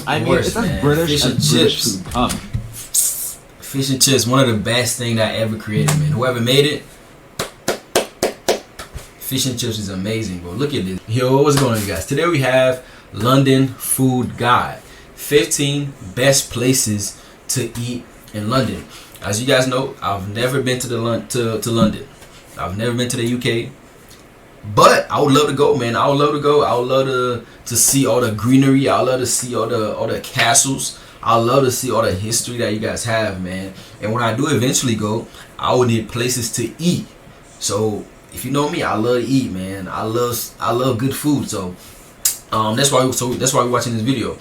I mean, it's as British Fish and as chips. British food come. Fish and chips, one of the best things I ever created, man. Whoever made it, fish and chips is amazing, bro. Look at this. Yo, what's going on, you guys? Today we have London Food Guide. 15 best places to eat in London. As you guys know, I've never been to London. I've never been to the UK. But I would love to go, man. I would love to go. I would love to see all the greenery. I would love to see all the castles. I would love to see all the history that you guys have, man. And when I do eventually go, I would need places to eat. So if you know me, I love to eat, man. I love good food. So that's why we're watching this video.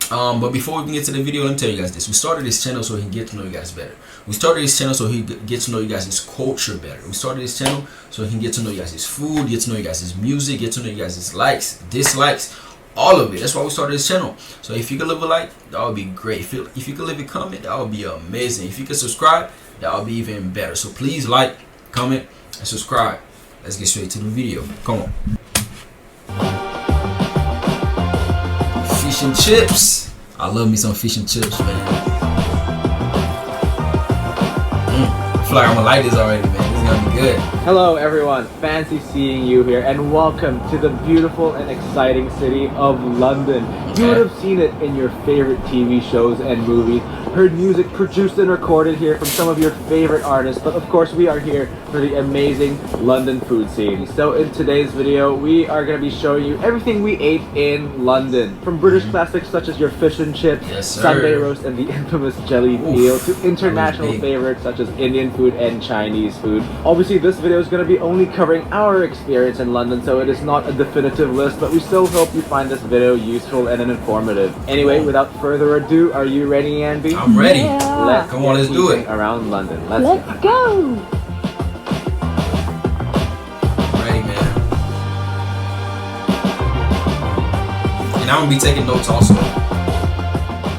But before we can get to the video, let me tell you guys this. We started this channel so we can get to know you guys better. We started this channel so he get to know you guys' culture better. We started this channel so he can get to know you guys' food, get to know you guys' music, get to know you guys' likes, dislikes, all of it. That's why we started this channel. So if you could leave a like, that would be great. If you could leave a comment, that would be amazing. If you could subscribe, that would be even better. So please like, comment, and subscribe. Let's get straight to the video. Come on. Fish and chips. I love me some fish and chips, man. I feel like I'm gonna like this already, man. This is gonna be good. Hello everyone, fancy seeing you here and welcome to the beautiful and exciting city of London. Okay. You would have seen it in your favorite TV shows and movies, heard music produced and recorded here from some of your favorite artists, but of course we are here for the amazing London food scene. So in today's video, we are going to be showing you everything we ate in London. From British classics such as your fish and chips, Yes, sir. Sunday roast and the infamous jelly peel, to international favorites such as Indian food and Chinese food. Obviously this video is going to be only covering our experience in London, so it is not a definitive list, but we still hope you find this video useful and informative. Anyway, without further ado, are you ready, Andy? I'm ready. Let's Come on, let's do it. Around London. Let's go. Ready, man. And I'm gonna be taking notes also.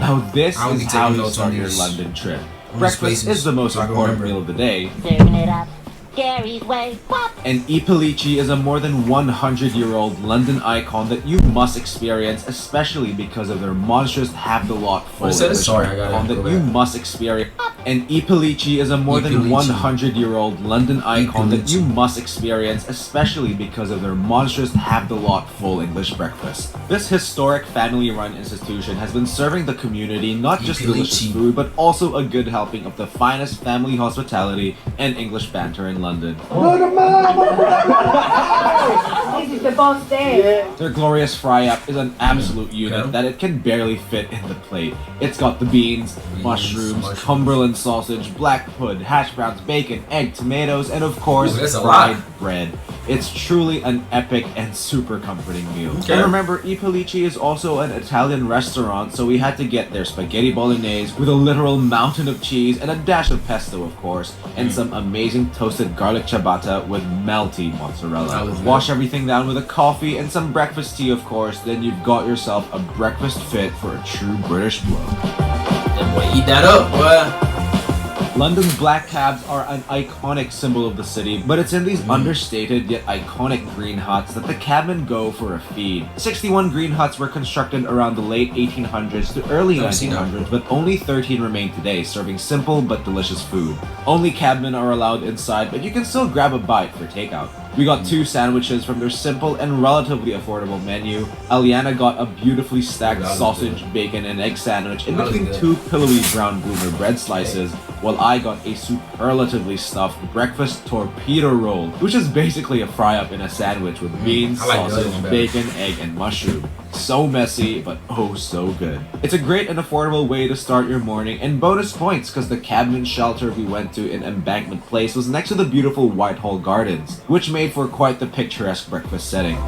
Now this I'll be is how taking you notes start on your these- London trip. these Breakfast places, is the most so I can important remember. meal of the day. Serving it up Gary's way. Pop. And Ipalichi is a more than 100-year-old London icon that you must experience, especially because of their monstrous have-the-lot full is that? English Sorry, I gotta icon go that you back. must experience. And Ipalichi is a more than Ipalichi. 100-year-old London icon that you Ipalichi. must experience, especially because of their monstrous have-the-lot full English breakfast. This historic family-run institution has been serving the community not just delicious Ipalichi. food, but also a good helping of the finest family hospitality and English banter in London. This is the boss day. Their glorious fry-up is an absolute unit Okay. that it can barely fit in the plate. It's got the beans, mushrooms, Cumberland sausage, black pudding, hash browns, bacon, egg, tomatoes, and of course, Ooh, that's a fried lot. bread. It's truly an epic and super comforting meal. Okay. And remember, Ipalichi is also an Italian restaurant, so we had to get their spaghetti bolognese with a literal mountain of cheese and a dash of pesto, of course, and some amazing toasted garlic ciabatta with melty That mozzarella. was Wash everything down with a coffee and some breakfast tea, of course, then you've got yourself a breakfast fit for a true British bloke. That boy, eat that up, boy. London's black cabs are an iconic symbol of the city, but it's in these understated yet iconic green huts that the cabmen go for a feed. 61 green huts were constructed around the late 1800s to early I've seen that. 1900s, but only 13 remain today, serving simple but delicious food. Only cabmen are allowed inside, but you can still grab a bite for takeout. We got 2 sandwiches from their simple and relatively affordable menu. Aliana got a beautifully stacked That was sausage, bacon, and egg sandwich in That was between good. 2 pillowy brown bloomer bread slices, while I got a superlatively stuffed breakfast torpedo roll, which is basically a fry-up in a sandwich with beans, I like the other sausage, one better. bacon, egg, and mushroom. So messy, but oh so good. It's a great and affordable way to start your morning, and bonus points because the cabin shelter we went to in Embankment Place was next to the beautiful Whitehall Gardens, which made for quite the picturesque breakfast setting.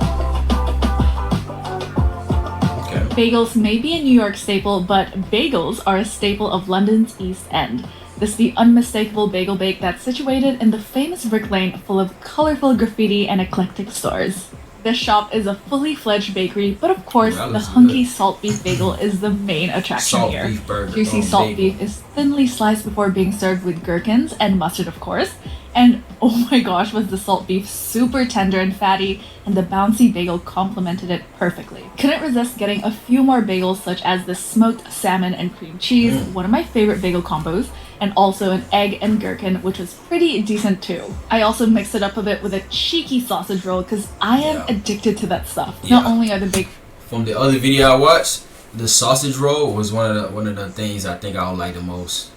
Okay. Bagels may be a New York staple, but bagels are a staple of London's East End. This is the unmistakable Bagel Bake that's situated in the famous Brick Lane full of colorful graffiti and eclectic stores. This shop is a fully fledged bakery, but of course, That the looks hunky good. salt beef bagel is the main attraction Salt here. beef burger. Juicy Oh, salt bagel. beef is thinly sliced before being served with gherkins and mustard, of course. And oh my gosh, was the salt beef super tender and fatty, and the bouncy bagel complemented it perfectly. Couldn't resist getting a few more bagels, such as the smoked salmon and cream cheese, one of my favorite bagel combos, and also an egg and gherkin, which was pretty decent too. I also mixed it up a bit with a cheeky sausage roll because I am addicted to that stuff. Not only are the big From the other video I watched, the sausage roll was one of the things I think I would like the most.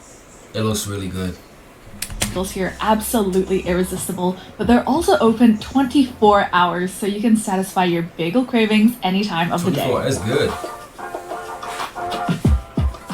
It looks really good. bagels here absolutely irresistible, but they're also open 24 hours, so you can satisfy your bagel cravings any time of the day. 24, that's good.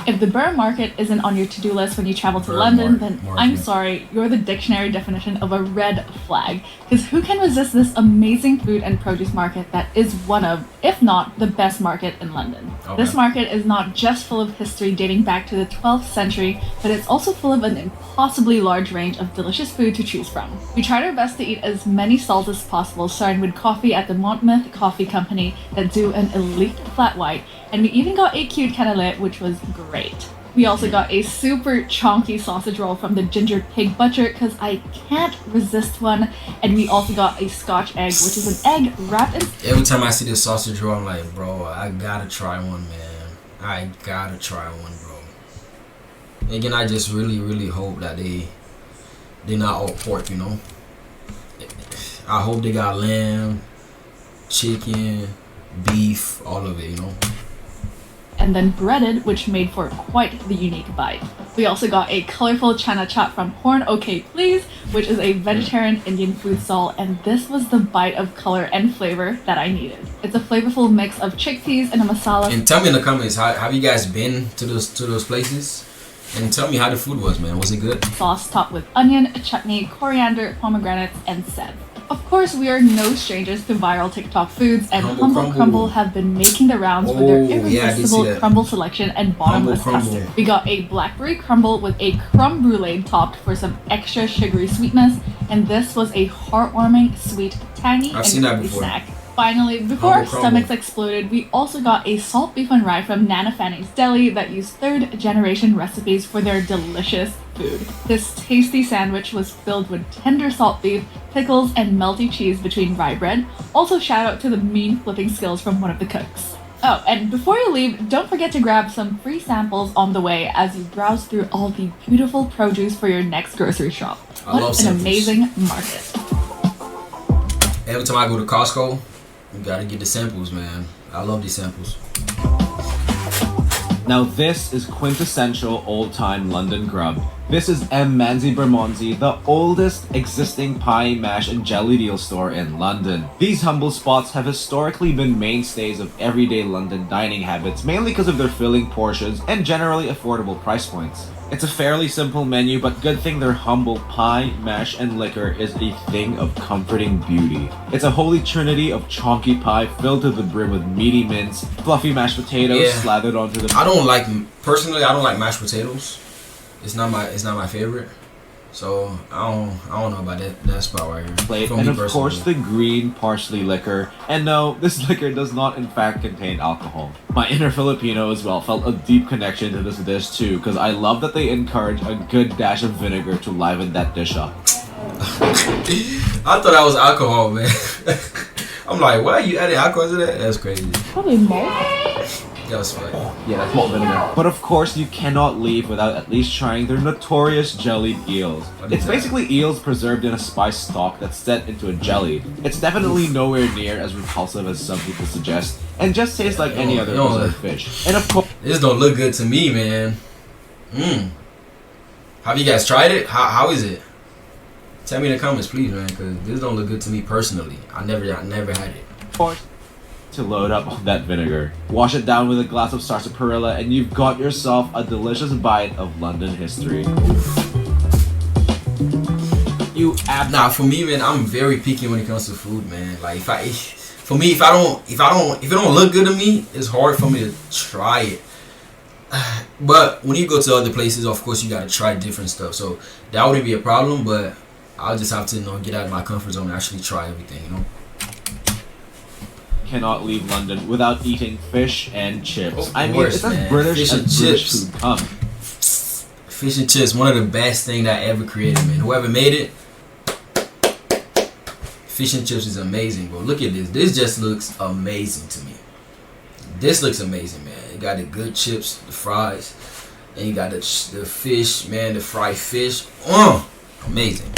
If the Burr Market isn't on your to-do list when you travel to Burr London, Market. then I'm sorry, you're the dictionary definition of a red flag. Because who can resist this amazing food and produce market that is one of, if not the best market in London? Okay. This market is not just full of history dating back to the 12th century, but it's also full of an impossibly large range of delicious food to choose from. We tried our best to eat as many stalls as possible, starting with coffee at the Monmouth Coffee Company that do an elite flat white, and we even got a cute cannelet, which was great. We also got a super chonky sausage roll from the Ginger Pig Butcher because I can't resist one, and we also got a Scotch egg, which is an egg wrapped in... Every time I see this sausage roll, I'm like, bro, I gotta try one, man. I gotta try one, bro. Again, I just really hope that they're not all pork, you know. I hope they got lamb, chicken, beef, all of it, you know. And then breaded, which made for quite the unique bite. We also got a colorful chana chop from Horn OK Please, which is a vegetarian Indian food stall, and this was the bite of color and flavor that I needed. It's a flavorful mix of chickpeas and a masala. And tell me in the comments, have you guys been to those places? And tell me how the food was, man. Was it good? Sauce topped with onion, chutney, coriander, pomegranates, and seb. Of course, we are no strangers to viral TikTok foods, and Humble Crumble have been making the rounds with their irresistible crumble selection and bottomless custard. We got a blackberry crumble with a crumb brulee topped for some extra sugary sweetness, and this was a heartwarming, sweet, tangy, and crispy snack. Finally, before our stomachs exploded, we also got a salt beef and rye from Nana Fanny's Deli that used third-generation recipes for their delicious food. This tasty sandwich was filled with tender salt beef, pickles, and melty cheese between rye bread. Also, shout out to the mean flipping skills from one of the cooks. Oh, and before you leave, don't forget to grab some free samples on the way as you browse through all the beautiful produce for your next grocery shop. What an amazing market. Every time I go to Costco, you gotta get the samples, man. I love these samples. Now this is quintessential old-time London grub. This is Manzi Bonzi, the oldest existing pie, mash, and jelly deal store in London. These humble spots have historically been mainstays of everyday London dining habits, mainly because of their filling portions and generally affordable price points. It's a fairly simple menu, but good thing their humble pie, mash, and liquor is a thing of comforting beauty. It's a holy trinity of chonky pie filled to the brim with meaty mince, fluffy mashed potatoes slathered onto the... Personally, I don't like mashed potatoes. It's not my favorite. So I don't know about that spot right here. Plate, and of course the green parsley liquor. And no, this liquor does not in fact contain alcohol. My inner Filipino as well felt a deep connection to this dish too, because I love that they encourage a good dash of vinegar to liven that dish up. I thought that was alcohol, man. I'm like, why are you adding alcohol to that? That's crazy. Probably more. That was funny. Yeah, that's malt vinegar. But of course, you cannot leave without at least trying their notorious jellied eels. It's basically eels preserved in a spice stock that's set into a jelly. It's definitely nowhere near as repulsive as some people suggest, and just tastes like any other preserved fish. And of course, this don't look good to me, man. Have you guys tried it? How is it? Tell me in the comments, please, man, because this don't look good to me personally. I never had it. To load up that vinegar. Wash it down with a glass of sarsaparilla and you've got yourself a delicious bite of London history. Nah, for me, man, I'm very picky when it comes to food, man. Like if it don't look good to me, it's hard for me to try it. But when you go to other places, of course you gotta try different stuff. So that wouldn't be a problem, but I'll just have to, get out of my comfort zone and actually try everything, Cannot leave London without eating fish and chips. It's as British as British food come. Fish and chips, one of the best things I ever created, man. Whoever made it, fish and chips is amazing, bro. Look at this. This just looks amazing to me. This looks amazing, man. You got the good chips, the fries, and you got the fish, man, the fried fish. Amazing.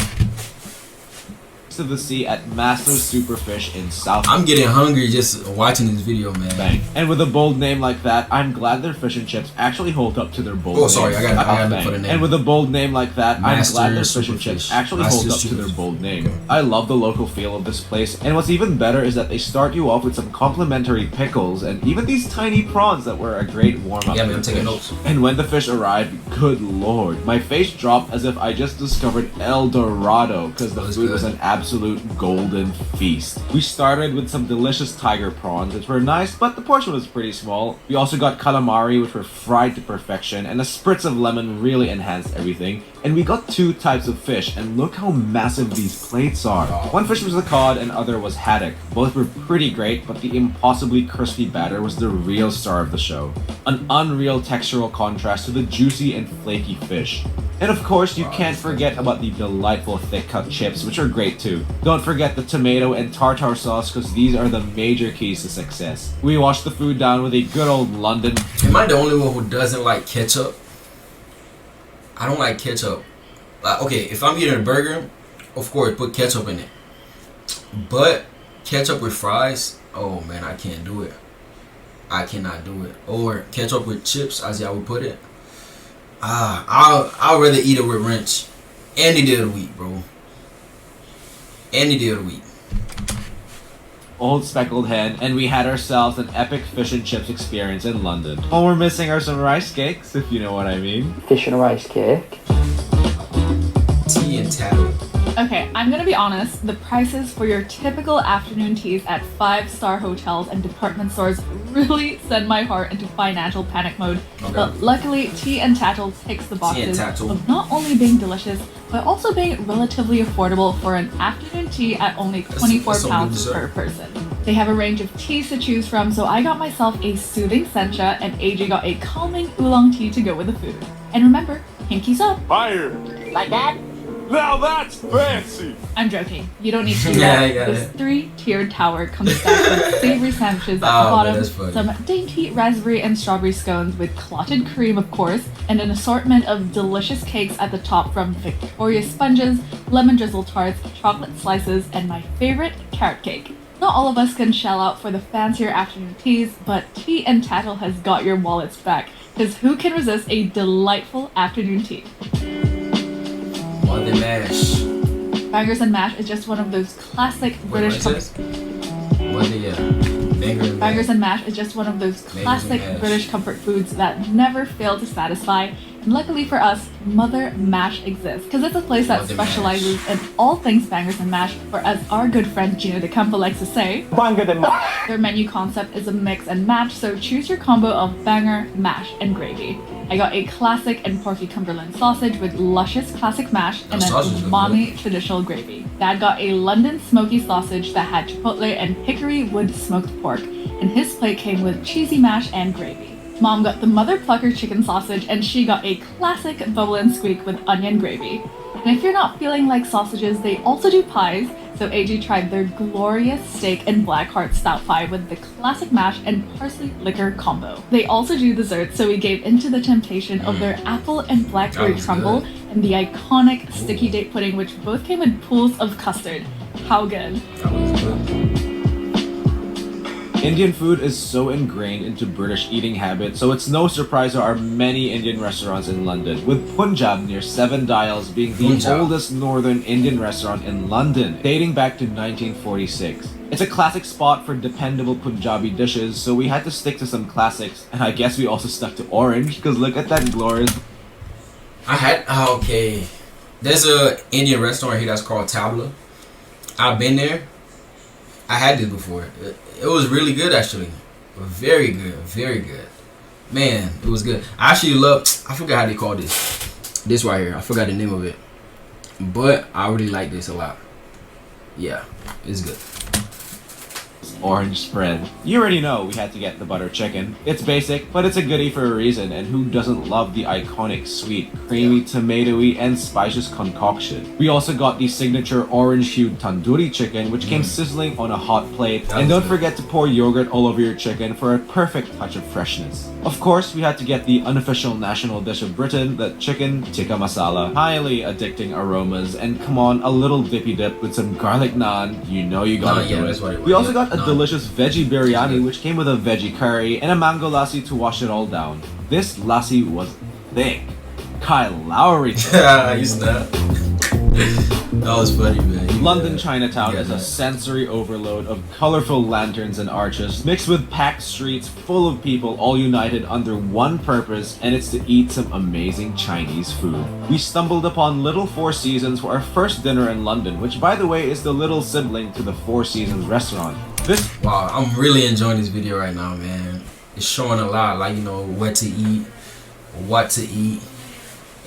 To the sea at Master Superfish in South. I'm getting hungry just watching this video, man. Bang. And with a bold name like that, I'm glad their fish and chips actually hold up to their bold name. Oh, sorry, I got to put a name. And with a bold name like that, Master I'm glad their fish and chips actually hold up to their bold name. I love the local feel of this place, and what's even better is that they start you off with some complimentary pickles and even these tiny prawns that were a great warm-up. Yeah, man, I'm taking notes. And when the fish arrived, good lord, my face dropped as if I just discovered El Dorado, because the food was an absolute golden feast. We started with some delicious tiger prawns, which were nice, but the portion was pretty small. We also got calamari, which were fried to perfection, and a spritz of lemon really enhanced everything. And we got 2 types of fish, and look how massive these plates are. One fish was the cod and other was haddock. Both were pretty great, but the impossibly crispy batter was the real star of the show. An unreal textural contrast to the juicy and flaky fish. And of course, you can't forget about the delightful thick cut chips, which are great too. Don't forget the tomato and tartar sauce, because these are the major keys to success. We washed the food down with a good old London. Am I the only one who doesn't like ketchup? I don't like ketchup. Okay, if I'm eating a burger, of course, put ketchup in it. But ketchup with fries, oh man, I can't do it. I cannot do it. Or ketchup with chips, as y'all would put it. I'll rather eat it with ranch any day of the week, bro. Any day of the week. Old Speckled Hen, and we had ourselves an epic fish and chips experience in London. All we're missing are some rice cakes, if you know what I mean. Fish and rice cake. Tea and Tattle. Okay, I'm gonna be honest, the prices for your typical afternoon teas at 5-star hotels and department stores really send my heart into financial panic mode. Okay. But luckily, Tea and Tattle ticks the boxes of not only being delicious, but also being relatively affordable for an afternoon tea at only £24 per person. They have a range of teas to choose from, so I got myself a soothing sencha and AJ got a calming oolong tea to go with the food. And remember, pinkies up! Fire! Like that? Now that's fancy! I'm joking. You don't need to do Yeah, that. I got This it. 3-tiered tower comes stacked with savory sandwiches at the bottom, some dainty raspberry and strawberry scones with clotted cream, of course, and an assortment of delicious cakes at the top from Victoria sponges, lemon drizzle tarts, chocolate slices, and my favorite, carrot cake. Not all of us can shell out for the fancier afternoon teas, but Tea and Tattle has got your wallets back, because who can resist a delightful afternoon tea? Mother mash. Bangers and mash is just one of those classic British Bangers and mash is just one of those classic British comfort foods that never fail to satisfy. And luckily for us, Mother Mash exists, because it's a place that specializes in all things bangers and mash, or as our good friend Gina De Campo likes to say, Banger than mash. their menu concept is a mix and match, so choose your combo of banger, an and gravy. I got a classic and porky Cumberland sausage with luscious classic mash and an umami traditional gravy. Dad got a London smoky sausage that had chipotle and hickory wood smoked pork, and his plate came with cheesy mash and gravy. Mom got the Mother Plucker chicken sausage, and she got a classic bubble and squeak with onion gravy. And if you're not feeling like sausages, they also do pies, so AJ tried their glorious steak and black heart stout pie with the classic mash and parsley liquor combo. They also do desserts, so we gave into the temptation of their apple and blackberry crumble and the iconic sticky date pudding, which both came with pools of custard. How good? That was good. Indian food is so ingrained into British eating habits, so it's no surprise there are many Indian restaurants in London, with Punjab near 7 Dials being the oldest northern Indian restaurant in London, dating back to 1946. It's a classic spot for dependable Punjabi dishes, so we had to stick to some classics, and I guess we also stuck to orange, because look at that glorious... Okay. There's a Indian restaurant here that's called Tattle. I've been there. I had this before. It was really good, actually. Very good, very good. Man, it was good. I actually love, I forgot how they call this. This right here. I forgot the name of it. But I really like this a lot. Yeah, it's good. orange spread. You already know we had to get the butter chicken. It's basic, but it's a goodie for a reason, and who doesn't love the iconic sweet, creamy, tomatoey, and spicious concoction? We also got the signature orange-hued tandoori chicken, which came sizzling on a hot plate. And don't forget to pour yogurt all over your chicken for a perfect touch of freshness. Of course, we had to get the unofficial national dish of Britain, the chicken tikka masala. Highly addicting aromas, and come on, a little dippy dip with some garlic naan. You know you gotta do it. We also got a delicious veggie biryani, which came with a veggie curry and a mango lassi to wash it all down. This lassi was thick. Kyle Lowry. You snap. That was funny, man. London Chinatown is a sensory overload of colorful lanterns and arches, mixed with packed streets full of people all united under one purpose, and it's to eat some amazing Chinese food. We stumbled upon Little Four Seasons for our first dinner in London, which by the way is the little sibling to the Four Seasons restaurant. Wow, I'm really enjoying this video right now, man. It's showing a lot, like, you know, what to eat,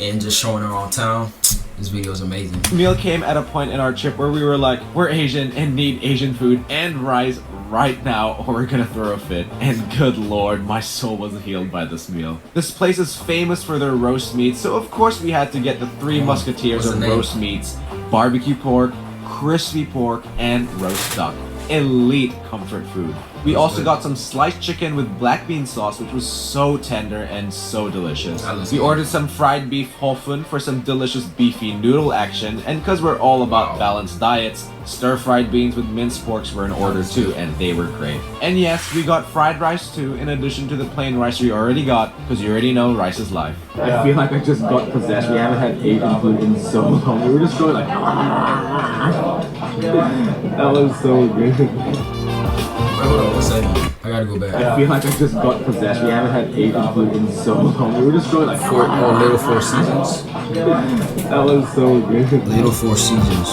and just showing around town. This video is amazing. The meal came at a point in our trip where we were like, we're Asian and need Asian food and rice right now or we're gonna throw a fit. And good lord, my soul was healed by this meal. This place is famous for their roast meats, so of course we had to get the three musketeers of roast meats: barbecue pork, crispy pork, and roast duck. Elite comfort food. We also got some sliced chicken with black bean sauce, which was so tender and so delicious. We ordered some fried beef hofun for some delicious beefy noodle action, and because we're all about balanced diets, stir-fried beans with minced porks were in order too, and they were great. And yes, we got fried rice too, in addition to the plain rice we already got, because you already know rice is life. I feel like I just got possessed. We haven't had Asian food in so long. We were just going like... That was so good. Hold on, 1 second. I gotta go back. I feel like I just got possessed. We haven't had Asian food in so long. We were just going like... Little Four Seasons. That was so good. Little Four Seasons.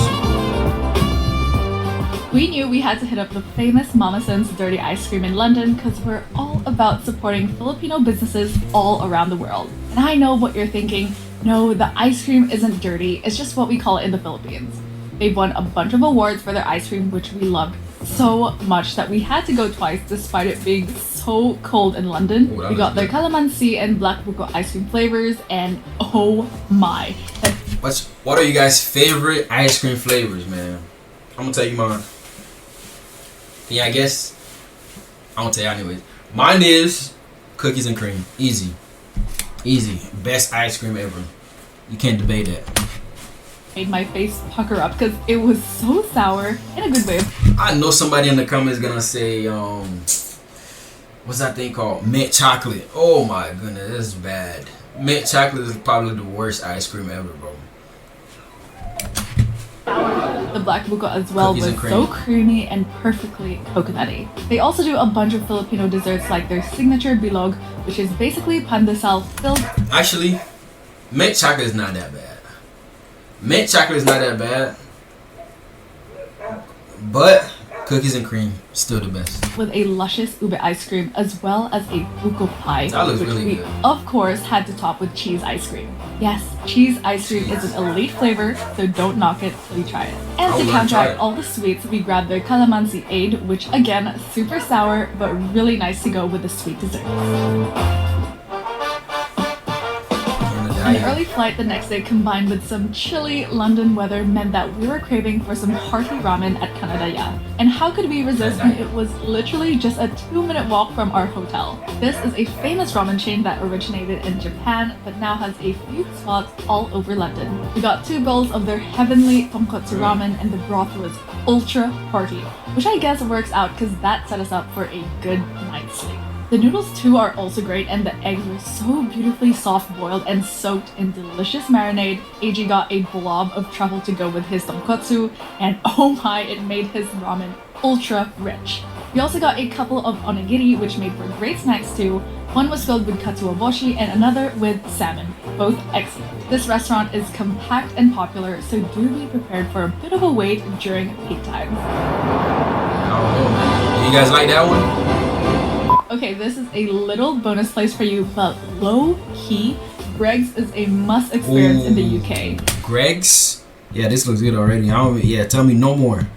We knew we had to hit up the famous Mama Sin's Dirty Ice Cream in London because we're all about supporting Filipino businesses all around the world. And I know what you're thinking. No, the ice cream isn't dirty. It's just what we call it in the Philippines. They've won a bunch of awards for their ice cream, which we loved so much that we had to go twice despite it being so cold in London. We got their calamansi and black buko ice cream flavors, and oh my. What are you guys' favorite ice cream flavors, man? I'm gonna tell you mine. Yeah, I guess I'm gonna tell you anyways. Mine is cookies and cream. Easy. Best ice cream ever. You can't debate that. Made my face pucker up because it was so sour in a good way. I know somebody in the comments gonna say, what's that thing called? Mint chocolate. Oh my goodness, this is bad. Mint chocolate is probably the worst ice cream ever, bro. The black buko as well was so creamy and perfectly coconutty. They also do a bunch of Filipino desserts like their signature bilog, which is basically pandesal filled. Actually, mint chocolate is not that bad. Mint chocolate is not that bad, but cookies and cream still the best. With a luscious ube ice cream as well as a buko pie, that looks which really we good. Of course had to top with cheese ice cream. Yes, cheese ice cream is an elite flavor, so don't knock it till you try it. And to counteract all the sweets, we grabbed their calamansi aid, which again, super sour, but really nice to go with the sweet dessert. An early flight the next day combined with some chilly London weather meant that we were craving for some hearty ramen at Kanadaya. And how could we resist when it was literally just a 2-minute walk from our hotel? This is a famous ramen chain that originated in Japan but now has a few spots all over London. We got 2 bowls of their heavenly tonkotsu ramen and the broth was ultra hearty, which I guess works out because that set us up for a good night's sleep. The noodles too are also great and the eggs were so beautifully soft boiled and soaked in delicious marinade. AG got a blob of truffle to go with his tonkotsu and oh my, it made his ramen ultra rich. We also got a couple of onigiri which made for great snacks too. One was filled with katsuoboshi and another with salmon, both excellent. This restaurant is compact and popular, so do be prepared for a bit of a wait during peak times. Oh, you guys like that one? Okay, this is a little bonus place for you, but low-key, Greg's is a must experience in the UK. Greg's? Yeah, this looks good already. Tell me no more.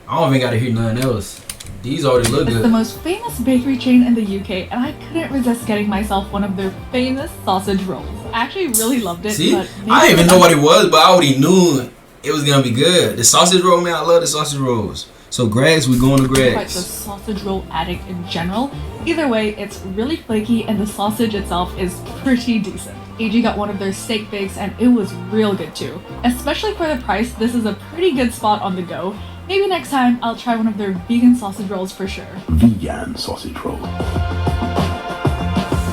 I don't even gotta hear nothing else. These already look It's good. the most famous bakery chain in the UK, and I couldn't resist getting myself one of their famous sausage rolls. I actually really loved it. See, but I didn't even know what it was, but I already knew it was gonna be good. The sausage roll, man, I love the sausage rolls. So Greg's, we going to quite the Greg's. sausage roll addict in general. Either way, it's really flaky and the sausage itself is pretty decent. AG got one of their steak bakes and it was real good too. Especially for the price, this is a pretty good spot on the go. Maybe next time I'll try one of their vegan sausage rolls for sure. Vegan sausage roll.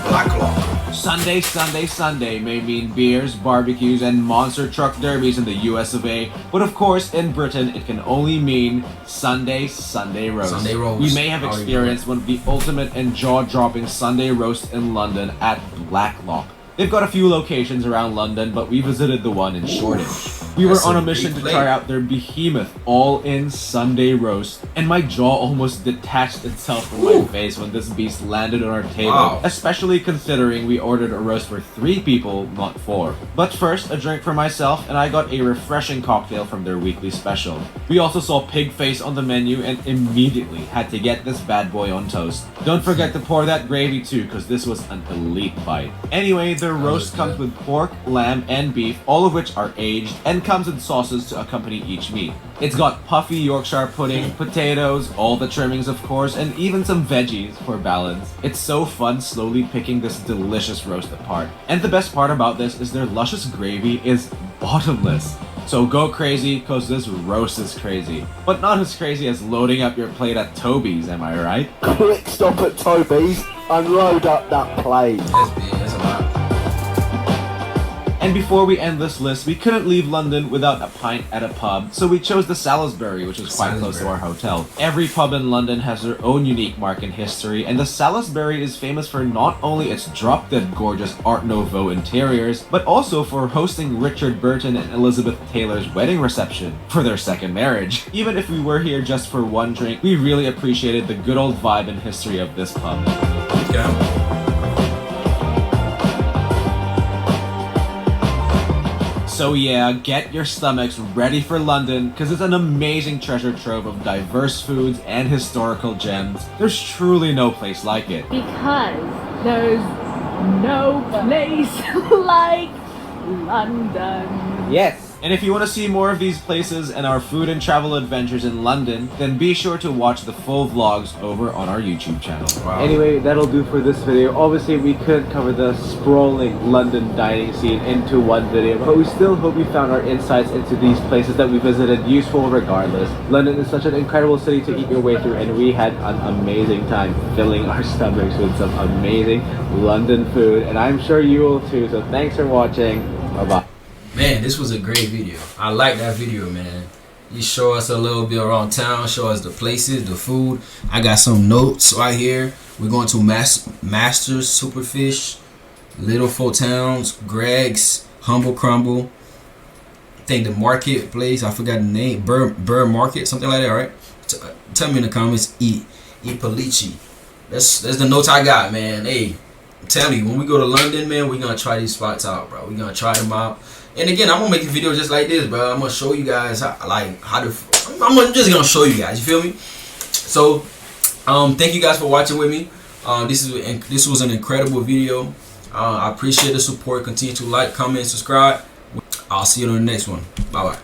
Black Claw. Sunday, Sunday, Sunday may mean beers, barbecues, and monster truck derbies in the US of A. But of course, in Britain, it can only mean Sunday, Sunday roast. Sunday roast. We may have Already experienced one of the ultimate and jaw-dropping Sunday roasts in London at Blacklock. They've got a few locations around London, but we visited the one in Shoreditch. We were That's on a a mission big to plate. try out their behemoth all-in Sunday roast, and my jaw almost detached itself from my face when this beast landed on our table, Wow. especially considering we ordered a roast for 3 people, not 4. But first, a drink for myself, and I got a refreshing cocktail from their weekly special. We also saw pig face on the menu and immediately had to get this bad boy on toast. Don't forget to pour that gravy too, because this was an elite bite. Anyway, their roast comes with pork, lamb, and beef, all of which are aged, and comes with sauces to accompany each meat. It's got puffy Yorkshire pudding, potatoes, all the trimmings of course, and even some veggies for balance. It's so fun slowly picking this delicious roast apart. And the best part about this is their luscious gravy is bottomless. So go crazy, cause this roast is crazy. But not as crazy as loading up your plate at Toby's, am I right? Quick stop at Toby's and load up that plate. That's big. That's a lot. And before we end this list, we couldn't leave London without a pint at a pub, so we chose the Salisbury, which is quite close to our hotel. Every pub in London has their own unique mark in history, and the Salisbury is famous for not only its drop-dead gorgeous Art Nouveau interiors, but also for hosting Richard Burton and Elizabeth Taylor's wedding reception for their second marriage. Even if we were here just for one drink, we really appreciated the good old vibe and history of this pub. Yeah. So yeah, get your stomachs ready for London, because it's an amazing treasure trove of diverse foods and historical gems. There's truly no place like it. Because there's no place like London. Yes! And if you want to see more of these places and our food and travel adventures in London, then be sure to watch the full vlogs over on our YouTube channel. Wow. Anyway, that'll do for this video. Obviously, we couldn't cover the sprawling London dining scene into one video, but we still hope you found our insights into these places that we visited useful regardless. London is such an incredible city to eat your way through, and we had an amazing time filling our stomachs with some amazing London food, and I'm sure you will too. So thanks for watching. Bye-bye. Man, this was a great video. I like that video, man. You show us a little bit around town, show us the places, the food. I got some notes right here. We're going to Masters, Superfish, Little Four Towns, Greg's, Humble Crumble. I think the marketplace, I forgot the name, Burr Market, something like that, right? Tell me in the comments. Eat Polici. That's the notes I got, man. Hey, I'm telling you, when we go to London, man, we're gonna try these spots out, bro. We're gonna try them out. And again, I'm gonna make a video just like this, bro. I'm gonna show you guys how to. I'm just gonna show you guys. You feel me? So, thank you guys for watching with me. This was an incredible video. I appreciate the support. Continue to like, comment, subscribe. I'll see you on the next one. Bye bye.